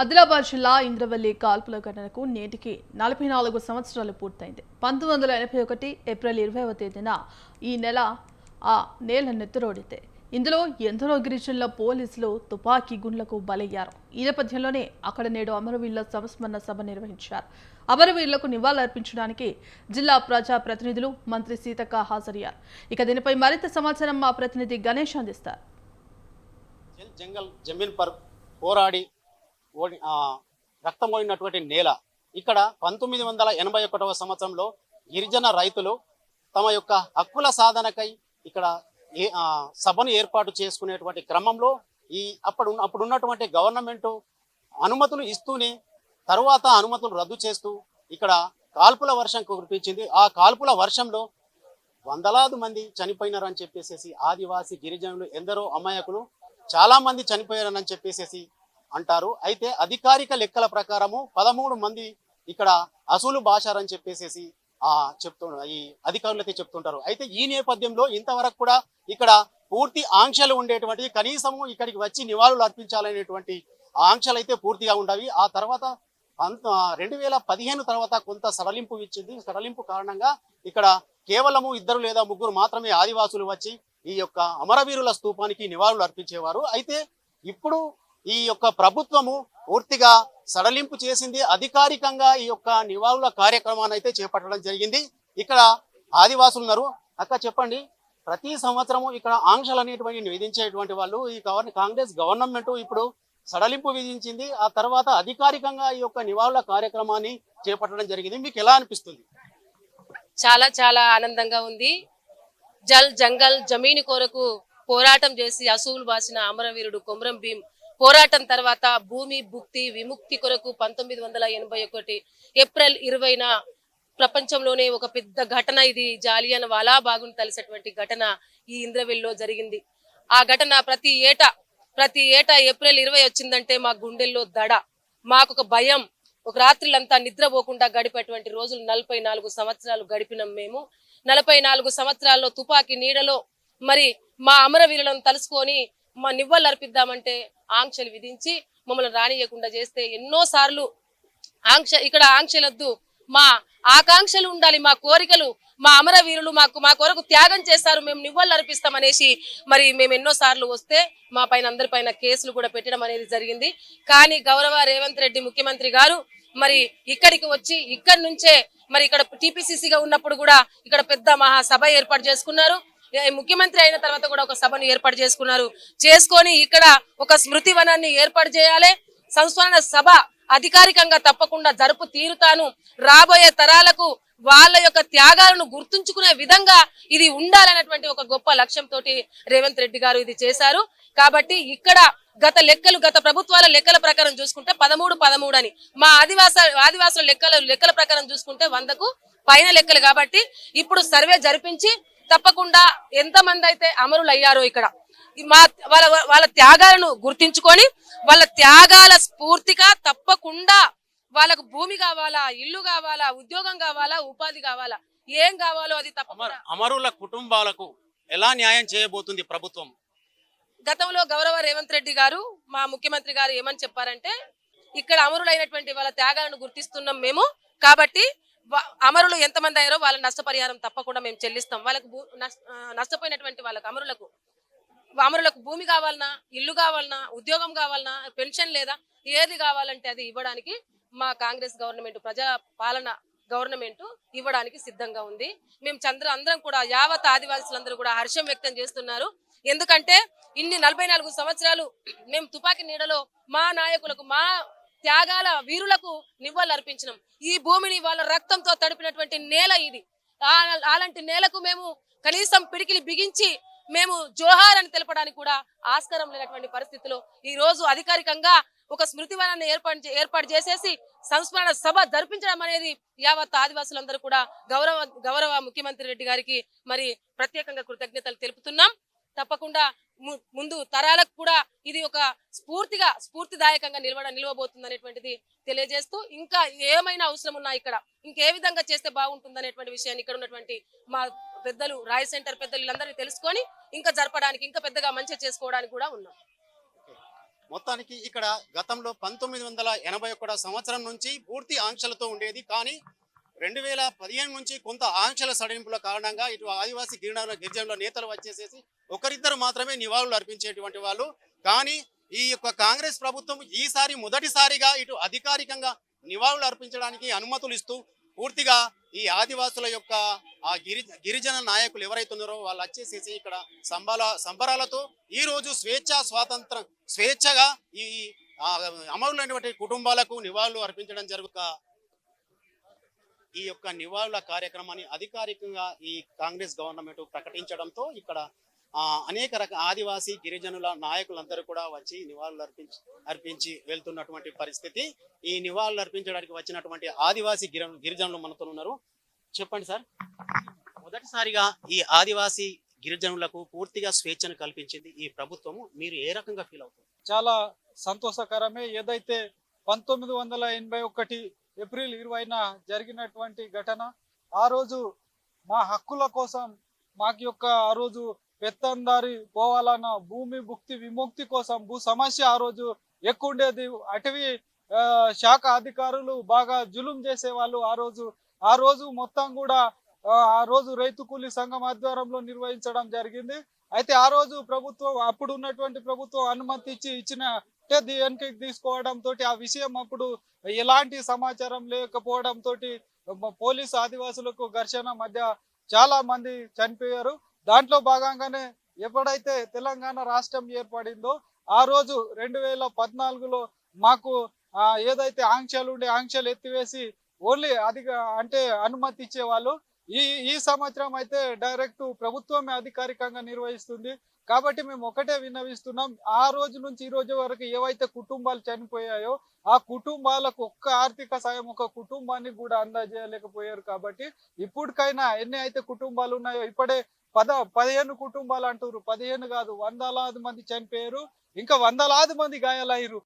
ఆదిలాబాద్ జిల్లా ఇంద్రవెల్లి కాల్పుల ఘటనకు నేటికి 44 సంవత్సరాలు పూర్తయింది. 1981 ఏప్రిల్ 20వ తేదీన ఈ నెల ఆ నేల నెత్తరోడితే ఇందులో ఎందరో గిరిజనుల పోలీసులు తుపాకీ గుండ్లకు బలయ్యారు. ఈ నేపథ్యంలోనే అక్కడ నేడు అమరవీరుల సంస్మరణ సభ నిర్వహించారు. అమరవీరులకు నివాళులర్పించడానికి జిల్లా ప్రజా ప్రతినిధులు, మంత్రి సీతక్క హాజరయ్యారు. ఇక దీనిపై మరింత సమాచారం మా ప్రతినిధి గణేష్ అందిస్తారు. జంగల్ జమీన్ పర్ పోరాడి రక్తమోయినటువంటి నేల. ఇక్కడ 1981వ సంవత్సరంలో గిరిజన రైతులు తమ యొక్క హక్కుల సాధనకై ఇక్కడ సభను ఏర్పాటు చేసుకునేటువంటి క్రమంలో అప్పుడున్నటువంటి గవర్నమెంట్ అనుమతులు ఇస్తూనే తరువాత అనుమతులు రద్దు చేస్తూ ఇక్కడ కాల్పుల వర్షం కురిపించింది. ఆ కాల్పుల వర్షంలో వందలాది మంది చనిపోయినారని చెప్పేసి ఆదివాసీ గిరిజనులు ఎందరో అమాయకులు చాలా మంది చనిపోయారని చెప్పేసి అంటారు. అయితే అధికారిక లెక్కల ప్రకారము 13 మంది ఇక్కడ అసూలు బాషారని చెప్పేసి ఈ అధికారులైతే చెప్తుంటారు. అయితే ఈ నేపథ్యంలో ఇంతవరకు కూడా ఇక్కడ పూర్తి ఆంక్షలు ఉండేటువంటి, కనీసము ఇక్కడికి వచ్చి నివాళులు అర్పించాలనేటువంటి ఆంక్షలు అయితే పూర్తిగా ఉండవి. ఆ తర్వాత 2015 తర్వాత కొంత సడలింపు ఇచ్చింది. సడలింపు కారణంగా ఇక్కడ కేవలము 2 లేదా 3 మాత్రమే ఆదివాసులు వచ్చి ఈ యొక్క అమరవీరుల స్తూపానికి నివాళులు అర్పించేవారు. అయితే ఇప్పుడు ఈ యొక్క ప్రభుత్వము పూర్తిగా సడలింపు చేసింది. అధికారికంగా ఈ యొక్క నివాళుల కార్యక్రమాన్ని అయితే చేపట్టడం జరిగింది. ఇక్కడ ఆదివాసులు ఉన్నారు. అక్క చెప్పండి, ప్రతి సంవత్సరము ఇక్కడ ఆంక్షలు అనేటువంటి విధించేటువంటి వాళ్ళు ఈ కాంగ్రెస్ గవర్నమెంట్ ఇప్పుడు సడలింపు విధించింది. ఆ తర్వాత అధికారికంగా ఈ యొక్క నివాళుల కార్యక్రమాన్ని చేపట్టడం జరిగింది. మీకు ఎలా అనిపిస్తుంది? చాలా చాలా ఆనందంగా ఉంది. జంగల్ జమీన్ కొరకు పోరాటం చేసి అసూలు బాసిన అమరవీరుడు కొమరం భీం పోరాటం తర్వాత భూమి భుక్తి విముక్తి కొరకు 1981 ఏప్రిల్ 20న ప్రపంచంలోనే ఒక పెద్ద ఘటన, ఇది జాలియన్ వాలాబాగును తలిసేటువంటి ఘటన ఈ ఇంద్రవెల్లిలో జరిగింది. ఆ ఘటన ప్రతి ఏటా ఏప్రిల్ 20 వచ్చిందంటే మా గుండెల్లో దడ, మాకు ఒక భయం. ఒక రాత్రులంతా నిద్రపోకుండా గడిపేటువంటి రోజులు 44 సంవత్సరాలు గడిపినాం మేము. 44 సంవత్సరాల్లో తుపాకీ నీడలో మరి మా అమరవీరులను తలుసుకొని మా నివ్వలు అర్పిద్దామంటే ఆంక్షలు విధించి మమ్మల్ని రానియకుండా చేస్తే ఎన్నోసార్లు ఇక్కడ ఆంక్షలొద్దు, మా ఆకాంక్షలు ఉండాలి, మా కోరికలు, మా అమరవీరులు మా కొరకు త్యాగం చేస్తారు, మేము నివ్వలు అర్పిస్తామనేసి మరి మేము ఎన్నోసార్లు వస్తే మా పైన అందరిపైన కేసులు కూడా పెట్టడం అనేది జరిగింది. కానీ గౌరవ రేవంత్ రెడ్డి ముఖ్యమంత్రి గారు మరి ఇక్కడికి వచ్చి ఇక్కడి నుంచే మరి ఇక్కడ టీపీసీసీగా ఉన్నప్పుడు కూడా ఇక్కడ పెద్ద మహాసభ ఏర్పాటు చేసుకున్నారు. ముఖ్యమంత్రి అయిన తర్వాత కూడా ఒక సభను ఏర్పాటు చేసుకొని ఇక్కడ ఒక స్మృతి వనాన్ని ఏర్పాటు చేయాలి. సంస్మరణ సభ అధికారికంగా తప్పకుండా జరుపు తీరుతాను. రాబోయే తరాలకు వాళ్ళ యొక్క త్యాగాలను గుర్తుంచుకునే విధంగా ఇది ఉండాలన్నటువంటి ఒక గొప్ప లక్ష్యంతో రేవంత్ రెడ్డి గారు ఇది చేశారు. కాబట్టి ఇక్కడ గత ప్రభుత్వాల లెక్కల ప్రకారం చూసుకుంటే 13 అని, మా ఆదివాసుల లెక్కల ప్రకారం చూసుకుంటే 100కు పైన లెక్కలు. కాబట్టి ఇప్పుడు సర్వే జరిపించి తప్పకుండా ఎంతమంది అయితే అమరులు అయ్యారో ఇక్కడ వాళ్ళ త్యాగాలను గుర్తించుకొని వాళ్ళ త్యాగాల స్ఫూర్తిగా తప్పకుండా వాళ్ళకు భూమి కావాలా, ఇల్లు కావాలా, ఉద్యోగం కావాలా, ఉపాధి కావాలా, ఏం కావాలో అది తప్పకుండా అమరుల కుటుంబాలకు ఎలా న్యాయం చేయబోతుంది ప్రభుత్వం? గతంలో గౌరవ రేవంత్ రెడ్డి గారు మా ముఖ్యమంత్రి గారు ఏమని చెప్పారంటే, ఇక్కడ అమరులైనటువంటి వాళ్ళ త్యాగాలను గుర్తిస్తున్నాం మేము, కాబట్టి అమరులు ఎంతమంది అయ్యారో వాళ్ళ నష్టపరిహారం తప్పకుండా మేము చెల్లిస్తాం. వాళ్ళకు నష్టపోయినటువంటి వాళ్ళకు అమరులకు భూమి కావాలన్నా, ఇల్లు కావాలన్నా, ఉద్యోగం కావాలన్నా, పెన్షన్ లేదా ఏది కావాలంటే అది ఇవ్వడానికి మా కాంగ్రెస్ గవర్నమెంట్, ప్రజా పాలన గవర్నమెంట్ ఇవ్వడానికి సిద్ధంగా ఉంది. మేము అందరం కూడా యావత్ ఆదివాసులందరూ కూడా హర్షం వ్యక్తం చేస్తున్నారు. ఎందుకంటే ఇన్ని 44 సంవత్సరాలు మేము తుపాకీ నీడలో మా నాయకులకు, మా త్యాగాల వీరులకు నివ్వలు అర్పించినాం. ఈ భూమిని వాళ్ళ రక్తంతో తడిపినటువంటి నేల ఇది. అలాంటి నేలకు మేము కనీసం పిడికిలి బిగించి మేము జోహార్ అని తెలపడానికి కూడా ఆస్కారం లేనటువంటి పరిస్థితిలో ఈ రోజు అధికారికంగా ఒక స్మృతివనాన్ని ఏర్పాటు చేసేసి సంస్మరణ సభ జరిపించడం అనేది యావత్ ఆదివాసులందరూ కూడా గౌరవ ముఖ్యమంత్రి రెడ్డి గారికి మరి ప్రత్యేకంగా కృతజ్ఞతలు తెలుపుతున్నాం. తప్పకుండా ముందు తరాలకు కూడా ఇది ఒక స్ఫూర్తిదాయకంగా నిలవబోతుంది అనేటువంటిది తెలియజేస్తూ, ఇంకా ఏమైనా అవసరం ఉన్నా ఇక్కడ ఇంకే విధంగా చేస్తే బాగుంటుంది అనేటువంటి విషయాన్ని ఇక్కడ ఉన్నటువంటి మా పెద్దలు, రాయ్ సెంటర్ పెద్దలు వీళ్ళందరినీ తెలుసుకొని ఇంకా జరపడానికి, ఇంకా పెద్దగా మంచి చేసుకోవడానికి కూడా ఉన్నాం. మొత్తానికి ఇక్కడ గతంలో 1981 సంవత్సరం నుంచి పూర్తి ఆంక్షలతో ఉండేది. కానీ 2015 నుంచి కొంత ఆంక్షల సడలింపుల కారణంగా ఇటు ఆదివాసీ గిరిజనుల నేతలు వచ్చేసేసి ఒకరిద్దరు మాత్రమే నివాళులు అర్పించేటువంటి వాళ్ళు. కానీ ఈ యొక్క కాంగ్రెస్ ప్రభుత్వం ఈసారి మొదటిసారిగా ఇటు అధికారికంగా నివాళులు అర్పించడానికి అనుమతులు ఇస్తూ పూర్తిగా ఈ ఆదివాసుల యొక్క ఆ గిరిజన నాయకులు ఎవరైతే ఉన్నారో వాళ్ళు వచ్చేసేసి ఇక్కడ సంబరాలతో ఈ రోజు స్వేచ్ఛగా ఈ అమరులైనటువంటి కుటుంబాలకు నివాళులు అర్పించడం ఈ యొక్క నివాళుల కార్యక్రమాన్ని అధికారికంగా ఈ కాంగ్రెస్ గవర్నమెంట్ ప్రకటించడంతో ఇక్కడ అనేక ఆదివాసీ గిరిజనుల నాయకులందరూ కూడా వచ్చి నివాళులు అర్పించి వెళ్తున్నటువంటి పరిస్థితి. ఈ నివాళులు అర్పించడానికి వచ్చినటువంటి ఆదివాసీ గిరిజనులు మనతో ఉన్నారు. చెప్పండి సార్, మొదటిసారిగా ఈ ఆదివాసీ గిరిజనులకు పూర్తిగా స్వేచ్ఛను కల్పించింది ఈ ప్రభుత్వము. మీరు ఏ రకంగా ఫీల్ అవుతారు? చాలా సంతోషకరమే. ఏదైతే 1981 ఏప్రిల్ 20న జరిగినటువంటి ఘటన, ఆ రోజు మా హక్కుల కోసం మాకు యొక్క ఆ రోజు పెత్తందారి పోవాలన్న భూమి భుక్తి విముక్తి కోసం భూ సమస్య ఆ రోజు ఎక్కువ ఉండేది. అటవీ శాఖ అధికారులు బాగా జులుం చేసేవాళ్ళు. ఆ రోజు మొత్తం కూడా ఆ రోజు రైతు కూలీ సంఘం ఆధ్వర్యంలో నిర్వహించడం జరిగింది. అయితే ఆ రోజు ప్రభుత్వం, అప్పుడు ఉన్నటువంటి ప్రభుత్వం అనుమతి ఇచ్చిన వెనక్కి తీసుకోవడం తోటి ఆ విషయం అప్పుడు ఎలాంటి సమాచారం లేకపోవడం తోటి పోలీసు ఆదివాసులకు ఘర్షణ మధ్య చాలా మంది చనిపోయారు. దాంట్లో భాగంగానే ఎప్పుడైతే తెలంగాణ రాష్ట్రం ఏర్పడిందో ఆ రోజు 2014లో మాకు ఏదైతే ఆంక్షలు ఎత్తివేసి ఓన్లీ అంటే అనుమతి ఇచ్చేవాళ్ళు. ఈ సంవత్సరం అయితే డైరెక్ట్ ప్రభుత్వమే అధికారికంగా నిర్వహిస్తుంది. కాబట్టి మేము ఒకటే విన్నవిస్తున్నాం, ఆ రోజు నుంచి ఈ రోజు వరకు ఏవైతే కుటుంబాలు చనిపోయాయో ఆ కుటుంబాలకు ఒక్క ఆర్థిక సాయం ఒక కుటుంబానికి కూడా అందజేయలేకపోయారు. కాబట్టి ఇప్పటికైనా ఎన్ని అయితే కుటుంబాలు ఉన్నాయో, ఇప్పుడే 15 కుటుంబాలు అంటారు, 15 కాదు, వందలాది మంది చనిపోయారు, ఇంకా వందలాది మంది గాయాలయ్యారు.